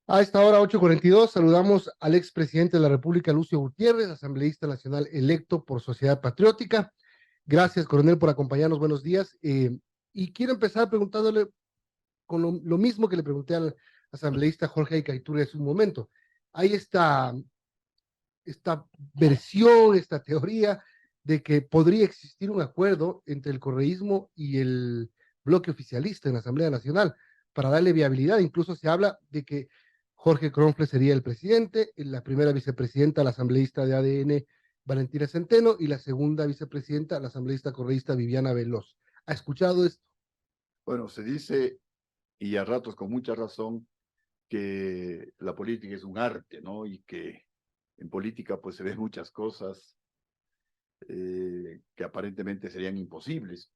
A esta hora, 8:42, saludamos al expresidente de la República, Lucio Gutiérrez, asambleísta nacional electo por Sociedad Patriótica. Gracias, coronel, por acompañarnos. Buenos días. Y quiero empezar preguntándole con lo mismo que le pregunté al asambleísta Jorge Icaiture hace un momento. Hay esta versión, esta teoría de que podría existir un acuerdo entre el correísmo y el bloque oficialista en la Asamblea Nacional para darle viabilidad. Incluso se habla de que Jorge Cronfle sería el presidente, la primera vicepresidenta, la asambleísta de ADN, Valentina Centeno, y la segunda vicepresidenta, la asambleísta correísta Viviana Veloz. ¿Ha escuchado esto? Bueno, se dice, y a ratos con mucha razón, que la política es un arte, ¿no? Y que en política pues se ven muchas cosas que aparentemente serían imposibles.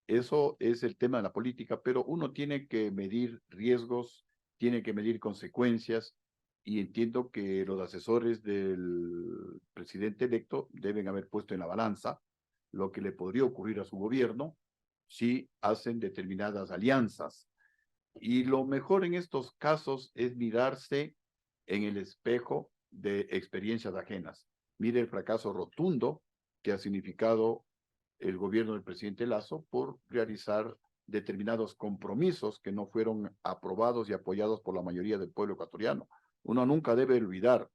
Eso es el tema de la política, pero uno tiene que medir riesgos, tiene que medir consecuencias, y entiendo que los asesores del presidente electo deben haber puesto en la balanza lo que le podría ocurrir a su gobierno si hacen determinadas alianzas. Y lo mejor en estos casos es mirarse en el espejo de experiencias ajenas. Mire el fracaso rotundo que ha significado el gobierno del presidente Lasso por realizar determinados compromisos que no fueron aprobados y apoyados por la mayoría del pueblo ecuatoriano. Uno nunca debe olvidar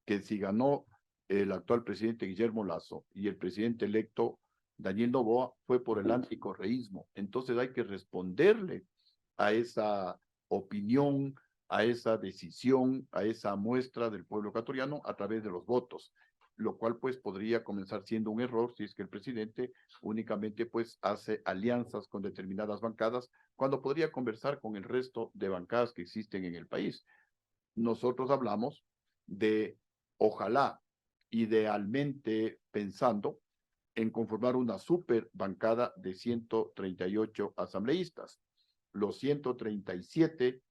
que si ganó el actual presidente Guillermo Lasso y el presidente electo Daniel Noboa fue por el anticorreísmo. Entonces hay que responderle a esa opinión, a esa decisión, a esa muestra del pueblo ecuatoriano a través de los votos, lo cual pues podría comenzar siendo un error si es que el presidente únicamente pues hace alianzas con determinadas bancadas cuando podría conversar con el resto de bancadas que existen en el país. Nosotros hablamos de, ojalá, idealmente pensando en conformar una super bancada de 138 asambleístas. Los 137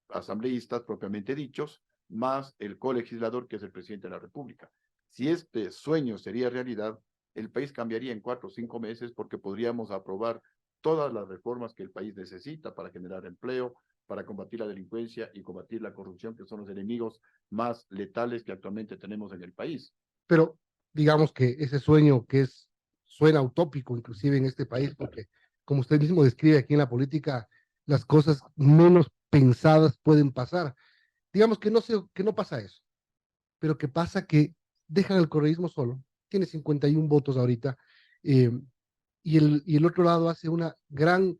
asambleístas propiamente dichos, más el colegislador que es el presidente de la República. Si este sueño sería realidad, el país cambiaría en 4 o 5 meses porque podríamos aprobar todas las reformas que el país necesita para generar empleo, para combatir la delincuencia y combatir la corrupción, que son los enemigos más letales que actualmente tenemos en el país. Pero digamos que ese sueño suena utópico inclusive en este país, porque como usted mismo describe aquí en la política, las cosas menos pensadas pueden pasar. Digamos que no pasa eso, pero que pasa que dejan el correísmo solo, tiene 51 votos ahorita, eh, y el otro lado hace una gran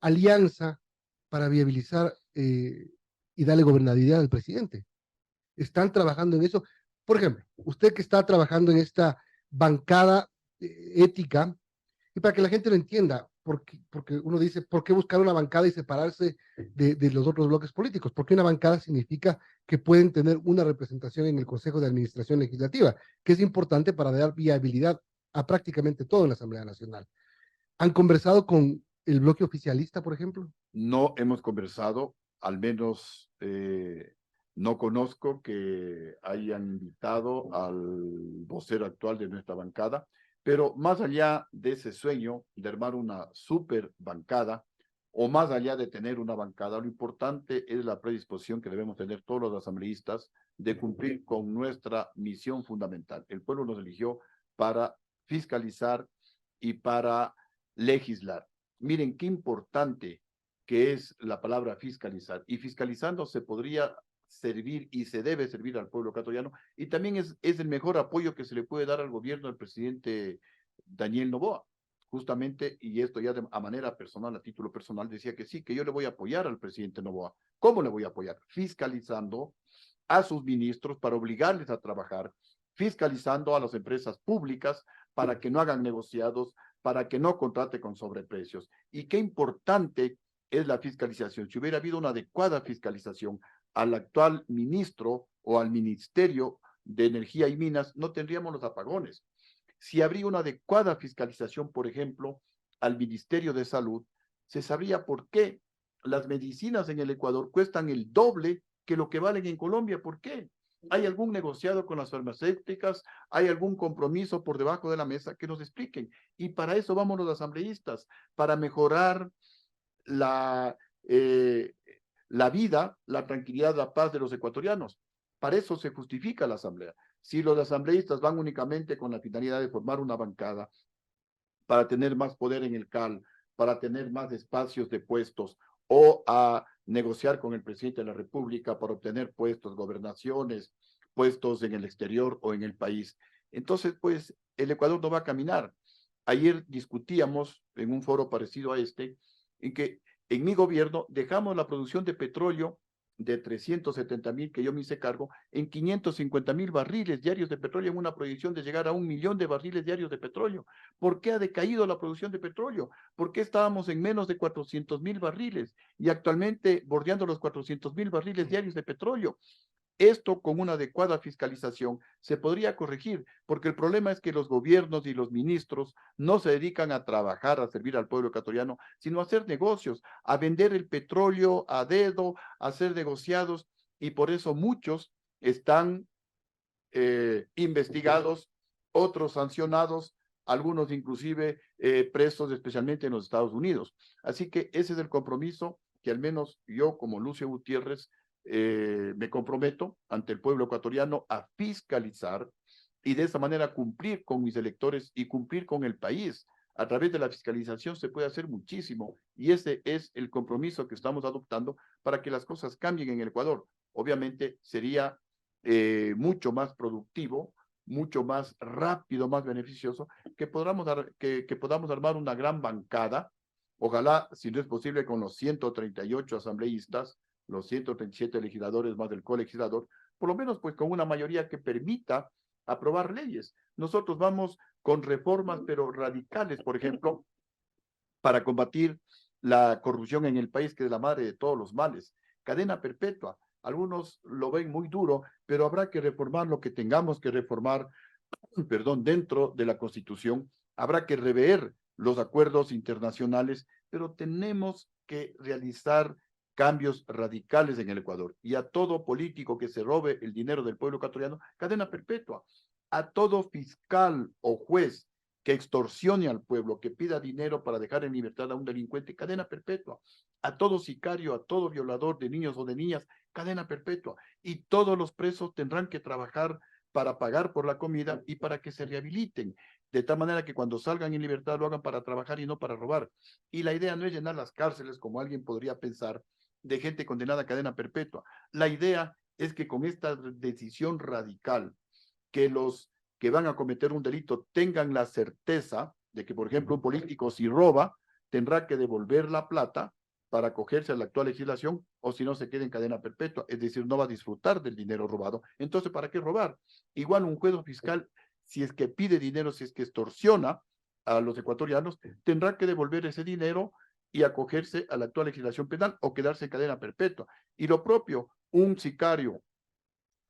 alianza para viabilizar y darle gobernabilidad al presidente. Están trabajando en eso. Por ejemplo, usted que está trabajando en esta bancada ética, y para que la gente lo entienda, porque uno dice, ¿por qué buscar una bancada y separarse de los otros bloques políticos? Porque una bancada significa que pueden tener una representación en el Consejo de Administración Legislativa, que es importante para dar viabilidad a prácticamente todo en la Asamblea Nacional. ¿Han conversado con el bloque oficialista, por ejemplo? No hemos conversado, al menos no conozco que hayan invitado al vocero actual de nuestra bancada, pero más allá de ese sueño de armar una super bancada, o más allá de tener una bancada, lo importante es la predisposición que debemos tener todos los asambleístas de cumplir con nuestra misión fundamental. El pueblo nos eligió para fiscalizar y para legislar. Miren qué importante que es la palabra fiscalizar. Y fiscalizando se podría servir y se debe servir al pueblo ecuatoriano. Y también es el mejor apoyo que se le puede dar al gobierno del presidente Daniel Noboa. Justamente, y esto ya a manera personal, a título personal, decía que sí, que yo le voy a apoyar al presidente Noboa. ¿Cómo le voy a apoyar? Fiscalizando a sus ministros para obligarles a trabajar, fiscalizando a las empresas públicas para que no hagan negociados, para que no contrate con sobreprecios. Y qué importante es la fiscalización. Si hubiera habido una adecuada fiscalización al actual ministro o al Ministerio de Energía y Minas, no tendríamos los apagones. Si habría una adecuada fiscalización, por ejemplo, al Ministerio de Salud, se sabría por qué las medicinas en el Ecuador cuestan el doble que lo que valen en Colombia. ¿Por qué? ¿Hay algún negociado con las farmacéuticas? ¿Hay algún compromiso por debajo de la mesa que nos expliquen? Y para eso vamos los asambleístas, para mejorar la, eh, la vida, la tranquilidad, la paz de los ecuatorianos. Para eso se justifica la asamblea. Si los asambleístas van únicamente con la finalidad de formar una bancada, para tener más poder en el CAL, para tener más espacios de puestos, o a negociar con el presidente de la República para obtener puestos, gobernaciones, puestos en el exterior o en el país. Entonces, pues, el Ecuador no va a caminar. Ayer discutíamos en un foro parecido a este, en que en mi gobierno dejamos la producción de petróleo de 370,000 que yo me hice cargo, en 550,000 barriles diarios de petróleo, en una proyección de llegar a 1 millón de barriles diarios de petróleo. ¿Por qué ha decaído la producción de petróleo? ¿Por qué estábamos en menos de 400,000 barriles y actualmente bordeando los 400,000 barriles diarios de petróleo? Esto con una adecuada fiscalización se podría corregir, porque el problema es que los gobiernos y los ministros no se dedican a trabajar, a servir al pueblo ecuatoriano, sino a hacer negocios, a vender el petróleo a dedo, a hacer negociados, y por eso muchos están investigados, otros sancionados, algunos inclusive presos, especialmente en los Estados Unidos. Así que ese es el compromiso que al menos yo, como Lucio Gutiérrez, me comprometo ante el pueblo ecuatoriano a fiscalizar y de esa manera cumplir con mis electores y cumplir con el país. A través de la fiscalización se puede hacer muchísimo y ese es el compromiso que estamos adoptando para que las cosas cambien en el Ecuador. Obviamente sería mucho más productivo, mucho más rápido, más beneficioso, que podamos armar una gran bancada, ojalá, si no es posible, con los 138 asambleístas, los 137 legisladores más del colegislador, por lo menos pues con una mayoría que permita aprobar leyes. Nosotros vamos con reformas, pero radicales, por ejemplo, para combatir la corrupción en el país, que es la madre de todos los males. Cadena perpetua. Algunos lo ven muy duro, pero habrá que reformar lo que tengamos que reformar, perdón, dentro de la Constitución. Habrá que rever los acuerdos internacionales, pero tenemos que realizar cambios radicales en el Ecuador. Y a todo político que se robe el dinero del pueblo ecuatoriano, cadena perpetua. A todo fiscal o juez que extorsione al pueblo, que pida dinero para dejar en libertad a un delincuente, cadena perpetua. A todo sicario, a todo violador de niños o de niñas, cadena perpetua. Y todos los presos tendrán que trabajar para pagar por la comida y para que se rehabiliten, de tal manera que cuando salgan en libertad lo hagan para trabajar y no para robar. Y la idea no es llenar las cárceles, como alguien podría pensar, de gente condenada a cadena perpetua. La idea es que con esta decisión radical, que los que van a cometer un delito tengan la certeza de que, por ejemplo, un político si roba, tendrá que devolver la plata para acogerse a la actual legislación, o si no se queda en cadena perpetua, es decir, no va a disfrutar del dinero robado. Entonces, ¿para qué robar? Igual un juez fiscal, si es que pide dinero, si es que extorsiona a los ecuatorianos, tendrá que devolver ese dinero y acogerse a la actual legislación penal o quedarse en cadena perpetua. Y lo propio, un sicario,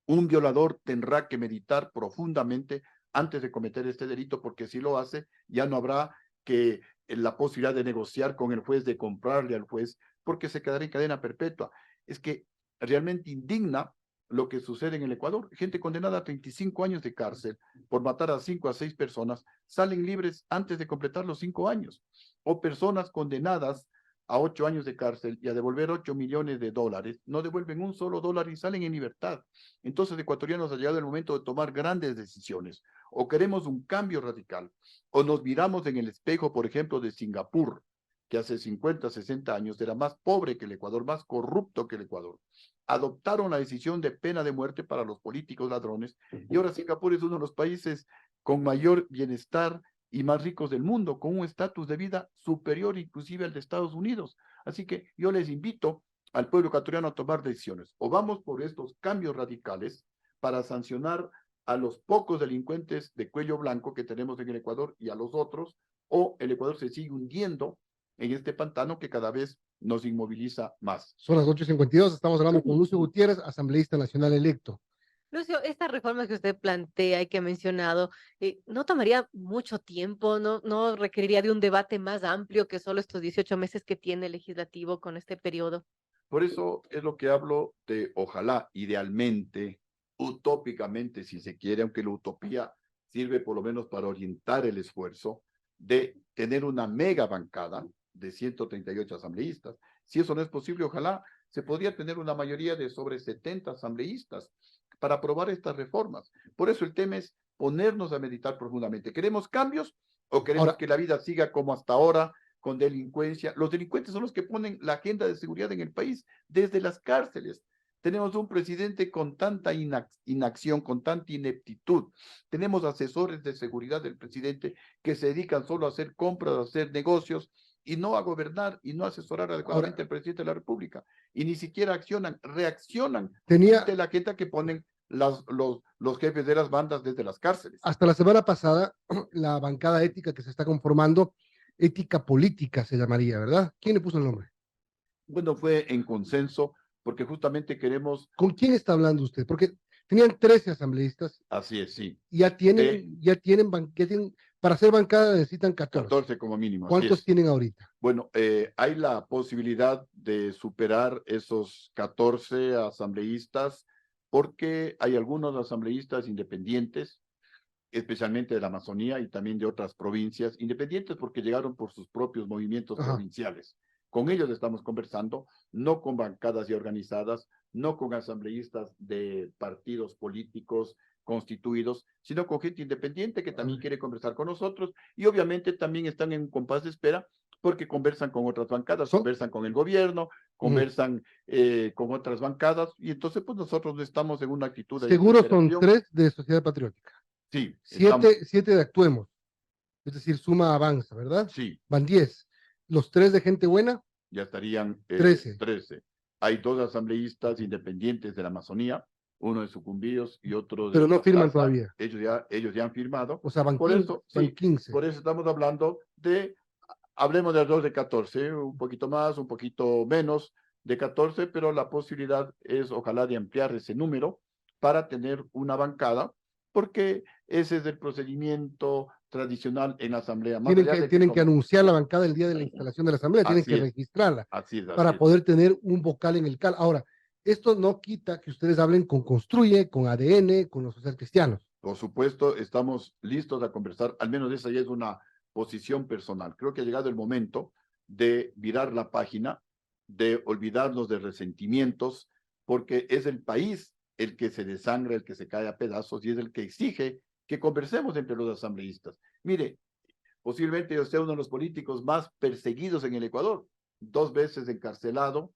un violador tendrá que meditar profundamente antes de cometer este delito, porque si lo hace, ya no habrá que la posibilidad de negociar con el juez, de comprarle al juez, porque se quedará en cadena perpetua. Es que realmente indigna lo que sucede en el Ecuador. Gente condenada a 35 años de cárcel por matar a 5 a 6 personas, salen libres antes de completar los 5 años. O personas condenadas a 8 años de cárcel y a devolver 8 millones de dólares, no devuelven un solo dólar y salen en libertad. Entonces, ecuatorianos, ha llegado el momento de tomar grandes decisiones. O queremos un cambio radical, o nos miramos en el espejo, por ejemplo, de Singapur, que hace 50, 60 años era más pobre que el Ecuador, más corrupto que el Ecuador. Adoptaron la decisión de pena de muerte para los políticos ladrones, y ahora Singapur es uno de los países con mayor bienestar y más ricos del mundo, con un estatus de vida superior inclusive al de Estados Unidos. Así que yo les invito al pueblo ecuatoriano a tomar decisiones. O vamos por estos cambios radicales para sancionar a los pocos delincuentes de cuello blanco que tenemos en el Ecuador y a los otros, o el Ecuador se sigue hundiendo en este pantano que cada vez nos inmoviliza más. Son las 8:52, estamos hablando con Lucio Gutiérrez, asambleísta nacional electo. Lucio, esta reforma que usted plantea y que ha mencionado, ¿no tomaría mucho tiempo? ¿No requeriría de un debate más amplio que solo estos 18 meses que tiene el legislativo con este periodo? Por eso es lo que hablo de ojalá, idealmente, utópicamente, si se quiere, aunque la utopía sirve por lo menos para orientar el esfuerzo de tener una mega bancada de 138 asambleístas. Si eso no es posible, ojalá se podría tener una mayoría de sobre 70 asambleístas para aprobar estas reformas. Por eso el tema es ponernos a meditar profundamente. ¿Queremos cambios o queremos Ahora, que la vida siga como hasta ahora, con delincuencia? Los delincuentes son los que ponen la agenda de seguridad en el país desde las cárceles. Tenemos un presidente con tanta inacción, con tanta ineptitud. Tenemos asesores de seguridad del presidente que se dedican solo a hacer compras, a hacer negocios y no a gobernar y no a asesorar adecuadamente ahora al presidente de la República. Y ni siquiera accionan, reaccionan tenía, ante la agenda que ponen los jefes de las bandas desde las cárceles. hasta la semana pasada, la bancada ética que se está conformando, ética política se llamaría, ¿verdad? ¿Quién le puso el nombre? Bueno, fue en consenso porque justamente queremos, ¿Con quién está hablando usted? Porque tenían 13 asambleístas así es, sí, y ya tienen, para ser bancada necesitan 14. 14 como mínimo, así ¿Cuántos es. tienen ahorita? Bueno, hay la posibilidad de superar esos 14 asambleístas porque hay algunos asambleístas independientes, especialmente de la Amazonía y también de otras provincias, independientes porque llegaron por sus propios movimientos Ajá. provinciales. Con ellos estamos conversando, no con bancadas ya organizadas, no con asambleístas de partidos políticos constituidos, sino con gente independiente que también quiere conversar con nosotros y obviamente también están en un compás de espera porque conversan con otras bancadas, conversan con el gobierno, conversan con otras bancadas y entonces pues nosotros no estamos en una actitud de Seguro son desesperación. 3 de Sociedad Patriótica. Sí, estamos, 7 de Actuemos. Es decir, suma avanza, ¿verdad? sí, Van 10. Los 3 de Gente Buena, ya estarían 13. 13. Hay dos asambleístas independientes de la Amazonía, uno de Sucumbíos y otro Pero de no firman Pastaza. todavía. Ellos ya han firmado. O sea, van Por 15. eso, Van sí, 15. por eso estamos hablando de, hablemos de dos de 14, un poquito más, un poquito menos de 14, pero la posibilidad es ojalá de ampliar ese número para tener una bancada, porque ese es el procedimiento tradicional en la Asamblea. Más allá de Tienen que anunciar la bancada el día de la instalación de la Asamblea, tienen que registrarla así es, para así es. poder tener un vocal en el CAL. Ahora, esto no quita que ustedes hablen con Construye, con ADN, con los social cristianos. Por supuesto, estamos listos a conversar, al menos esa ya es una posición personal. Creo que ha llegado el momento de virar la página, de olvidarnos de resentimientos, porque es el país el que se desangra, el que se cae a pedazos y es el que exige que conversemos entre los asambleístas. Mire, posiblemente yo sea uno de los políticos más perseguidos en el Ecuador, 2 veces encarcelado,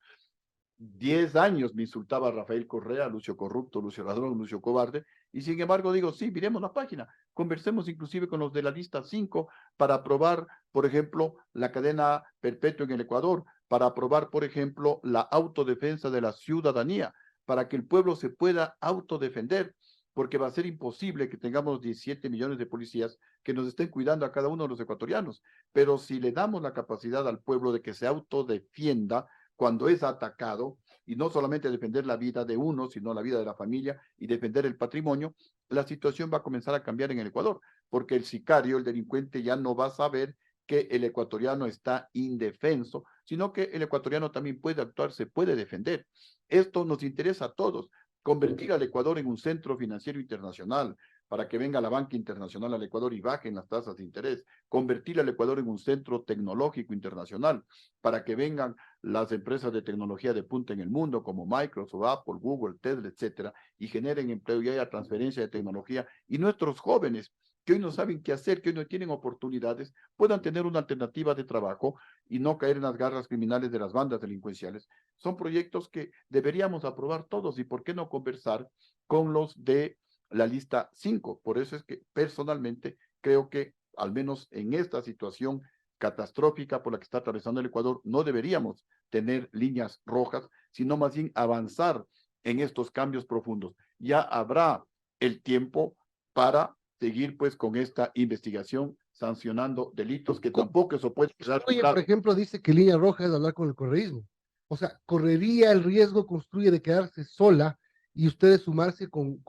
10 años me insultaba a Rafael Correa, Lucio Corrupto, Lucio Ladrón, Lucio Cobarde, y sin embargo digo, sí, miremos la página, conversemos inclusive con los de la lista 5 para aprobar, por ejemplo, la cadena perpetua en el Ecuador, para aprobar, por ejemplo, la autodefensa de la ciudadanía, para que el pueblo se pueda autodefender, porque va a ser imposible que tengamos 17 millones de policías que nos estén cuidando a cada uno de los ecuatorianos, pero si le damos la capacidad al pueblo de que se autodefienda, cuando es atacado, y no solamente defender la vida de uno, sino la vida de la familia y defender el patrimonio, la situación va a comenzar a cambiar en el Ecuador, porque el sicario, el delincuente, ya no va a saber que el ecuatoriano está indefenso, sino que el ecuatoriano también puede actuar, se puede defender. Esto nos interesa a todos, convertir al Ecuador en un centro financiero internacional, para que venga la banca internacional al Ecuador y bajen las tasas de interés, convertir al Ecuador en un centro tecnológico internacional, para que vengan las empresas de tecnología de punta en el mundo, como Microsoft, Apple, Google, Tesla, etcétera, y generen empleo y haya transferencia de tecnología, y nuestros jóvenes, que hoy no saben qué hacer, que hoy no tienen oportunidades, puedan tener una alternativa de trabajo y no caer en las garras criminales de las bandas delincuenciales. Son proyectos que deberíamos aprobar todos, y por qué no conversar con los de la lista 5. Por eso es que personalmente creo que, al menos en esta situación catastrófica por la que está atravesando el Ecuador, no deberíamos tener líneas rojas, sino más bien avanzar en estos cambios profundos. Ya habrá el tiempo para seguir pues con esta investigación, sancionando delitos que tampoco eso puede quedar Construye, claro. por ejemplo, dice que línea roja es hablar con el correísmo. O sea, correría el riesgo Construye de quedarse sola y ustedes sumarse con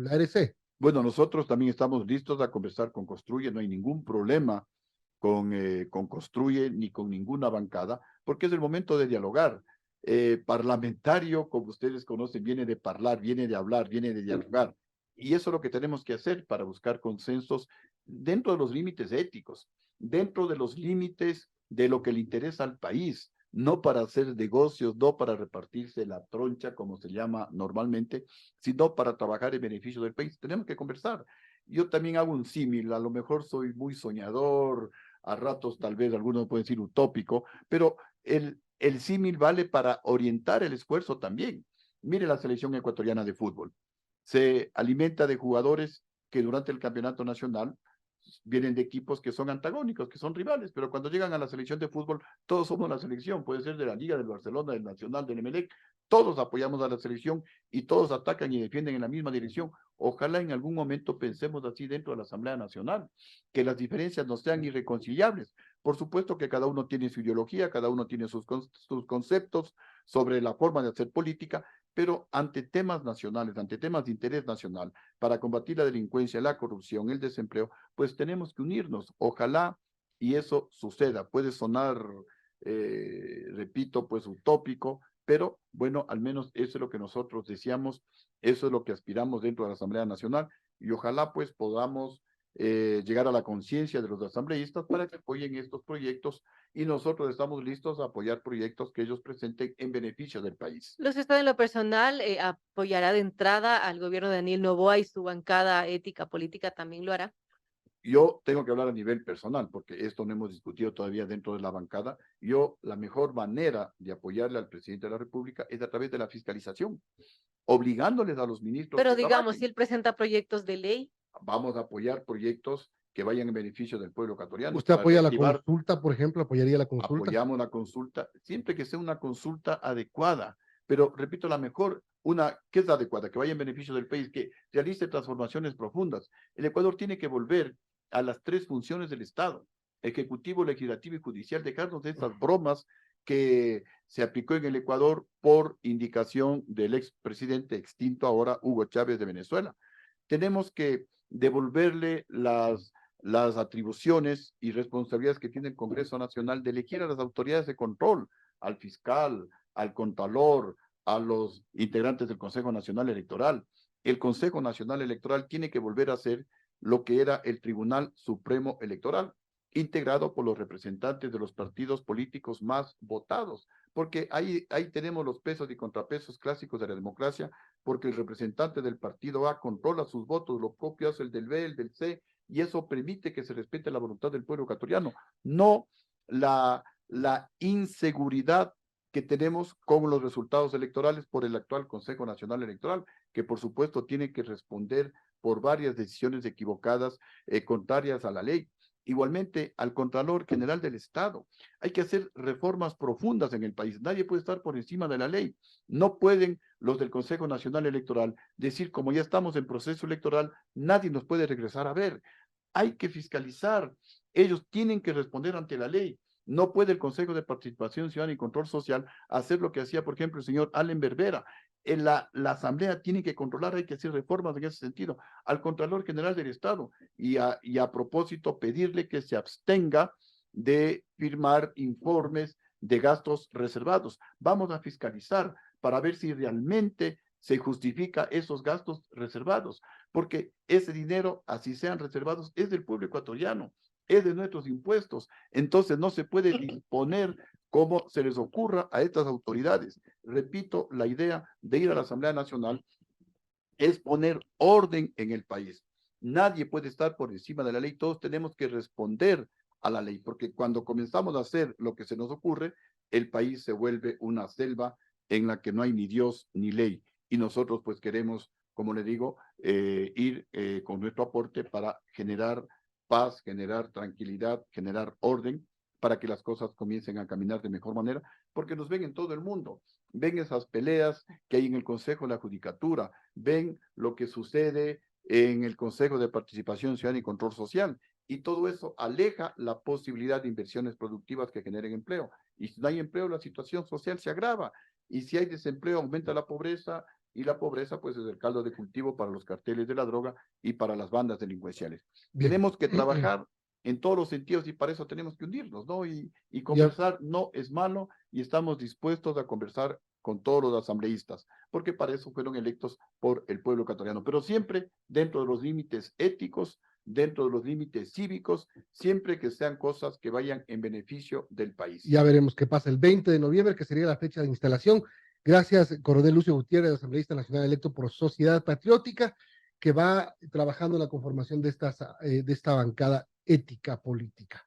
la ARC. Bueno, nosotros también estamos listos a conversar con Construye, no hay ningún problema con Construye ni con ninguna bancada, porque es el momento de dialogar. Parlamentario, como ustedes conocen, viene de hablar, viene de hablar, viene de dialogar. Y eso es lo que tenemos que hacer para buscar consensos dentro de los límites éticos, dentro de los límites de lo que le interesa al país, no para hacer negocios, no para repartirse la troncha, como se llama normalmente, sino para trabajar en beneficio del país. Tenemos que conversar. Yo también hago un símil, a lo mejor soy muy soñador, a ratos tal vez algunos pueden decir utópico, pero el símil vale para orientar el esfuerzo también. Mire la selección ecuatoriana de fútbol. Se alimenta de jugadores que durante el campeonato nacional vienen de equipos que son antagónicos, que son rivales, pero cuando llegan a la selección de fútbol, todos somos la selección, puede ser de la Liga, del Barcelona, del Nacional, del Emelec, todos apoyamos a la selección y todos atacan y defienden en la misma dirección. Ojalá en algún momento pensemos así dentro de la Asamblea Nacional, que las diferencias no sean irreconciliables. Por supuesto que cada uno tiene su ideología, cada uno tiene sus conceptos sobre la forma de hacer política, pero ante temas nacionales, ante temas de interés nacional, para combatir la delincuencia, la corrupción, el desempleo, pues tenemos que unirnos. Ojalá y eso suceda. Puede sonar, repito, pues utópico, pero bueno, al menos eso es lo que nosotros deseamos, eso es lo que aspiramos dentro de la Asamblea Nacional y ojalá pues podamos llegar a la conciencia de los asambleístas para que apoyen estos proyectos y nosotros estamos listos a apoyar proyectos que ellos presenten en beneficio del país. Los Usted en lo personal apoyará de entrada al gobierno de Daniel Noboa y su bancada ética política también lo hará. Yo tengo que hablar a nivel personal, porque esto no hemos discutido todavía dentro de la bancada. Yo, la mejor manera de apoyarle al presidente de la República es a través de la fiscalización, obligándoles a los ministros Pero que digamos, si trabajen. él presenta proyectos de ley, Vamos a apoyar proyectos que vayan en beneficio del pueblo ecuatoriano ¿Usted para apoya la reactivar. consulta, por ejemplo? ¿Apoyaría la consulta? Apoyamos la consulta, siempre que sea una consulta adecuada. Pero repito, la mejor, una que es adecuada, que vaya en beneficio del país, que realice transformaciones profundas. El Ecuador tiene que volver a las tres funciones del Estado, ejecutivo, legislativo y judicial, dejarnos de estas bromas que se aplicó en el Ecuador por indicación del expresidente extinto ahora, Hugo Chávez de Venezuela. Tenemos que devolverle las atribuciones y responsabilidades que tiene el Congreso Nacional de elegir a las autoridades de control, al fiscal, al contralor, a los integrantes del Consejo Nacional Electoral. El Consejo Nacional Electoral tiene que volver a ser lo que era el Tribunal Supremo Electoral, integrado por los representantes de los partidos políticos más votados, porque ahí tenemos los pesos y contrapesos clásicos de la democracia, porque el representante del partido A controla sus votos, lo propio hace el del B, el del C, y eso permite que se respete la voluntad del pueblo ecuatoriano, no la inseguridad que tenemos con los resultados electorales por el actual Consejo Nacional Electoral, que por supuesto tiene que responder por varias decisiones equivocadas, contrarias a la ley. Igualmente, al Contralor General del Estado. Hay que hacer reformas profundas en el país. Nadie puede estar por encima de la ley. No pueden los del Consejo Nacional Electoral decir, como ya estamos en proceso electoral, nadie nos puede regresar a ver. Hay que fiscalizar. Ellos tienen que responder ante la ley. No puede el Consejo de Participación Ciudadana y Control Social hacer lo que hacía, por ejemplo, el señor Allen Berbera. En la Asamblea tiene que controlar, hay que hacer reformas en ese sentido. Al Contralor General del Estado y a propósito pedirle que se abstenga de firmar informes de gastos reservados. Vamos a fiscalizar para ver si realmente se justifica esos gastos reservados, porque ese dinero, así sean reservados, es del pueblo ecuatoriano, es de nuestros impuestos. Entonces no se puede disponer como se les ocurra a estas autoridades. Repito, la idea de ir a la Asamblea Nacional es poner orden en el país. Nadie puede estar por encima de la ley, todos tenemos que responder a la ley, porque cuando comenzamos a hacer lo que se nos ocurre, el país se vuelve una selva en la que no hay ni Dios ni ley. Y nosotros pues queremos, como le digo, ir con nuestro aporte para generar paz, generar tranquilidad, generar orden, para que las cosas comiencen a caminar de mejor manera, porque nos ven en todo el mundo, ven esas peleas que hay en el Consejo de la Judicatura, ven lo que sucede en el Consejo de Participación Ciudadana y Control Social, y todo eso aleja la posibilidad de inversiones productivas que generen empleo. Y si no hay empleo, la situación social se agrava, y si hay desempleo, aumenta la pobreza, y la pobreza pues es el caldo de cultivo para los carteles de la droga y para las bandas delincuenciales. Bien. Tenemos que trabajar en todos los sentidos y para eso tenemos que unirnos, ¿no? Y Ya, conversar no es malo y estamos dispuestos a conversar con todos los asambleístas, porque para eso fueron electos por el pueblo ecuatoriano, pero siempre dentro de los límites éticos, dentro de los límites cívicos, siempre que sean cosas que vayan en beneficio del país. Ya veremos qué pasa el 20 de noviembre, que sería la fecha de instalación. Gracias, Coronel Lucio Gutiérrez, asambleísta nacional electo por Sociedad Patriótica, que va trabajando en la conformación de esta bancada ética política.